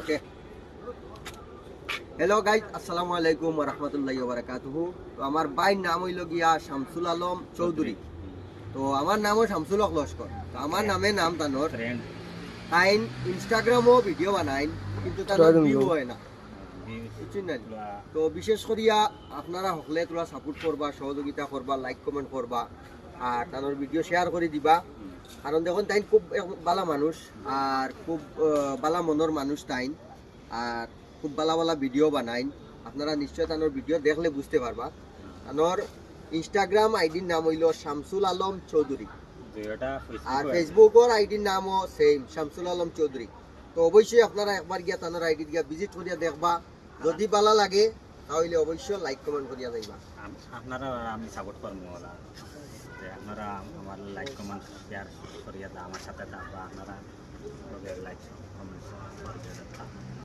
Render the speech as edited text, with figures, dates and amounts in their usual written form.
ওকে। Hello guys, আসসালামু আলাইকুম ওয়া রাহমাতুল্লাহি ওয়া বারাকাতুহু। তো আমার ভাইয়ের নাম হইল গিয়া শামসুল আলম চৌধুরী। তো আমার নামও শামসুল হক লস্কর। তো আমার নামে নাম তানোর তাইন ইনস্টাগ্রামও ভিডিও বানাইন, কিন্তু তানোর ভিউ হয় না, বুঝছেন না? তো বিশেষ করিয়া আপনারা হকলে তোরা সাপোর্ট করবা, সহযোগিতা করবা, লাইক কমেন্ট করবা, আর তানোর ভিডিও শেয়ার করে দিবা। কারণ দেখুন তাইন খুব বালা মানুষ, আর খুব বালা মনের মানুষ তাইন, আর খুব বালা বালা ভিডিও বানাইন। আপনারা নিশ্চয় তানোর ভিডিও দেখলে বুঝতে পারবা। তানোর ইনস্টাগ্রাম আইডির নাম হইল শামসুল আলম চৌধুরী, আর ফেসবুকের আইডির নামও সেম শামসুল আলম চৌধুরী। তো অবশ্যই আপনারা একবার গিয়া তানোর আইডি গিয়া ভিজিট করিয়া দেখবা। যদি ভালো লাগে তাহলে অবশ্যই লাইক কমেন্ট করিয়া যাইবা। আপনারা আমি সাপোর্ট করবো ওরা যে আপনারা আমার লাইক কমেন্ট শেয়ার করিয়া দা আমার সাথে থাকবা। আপনারা লাইক কমেন্ট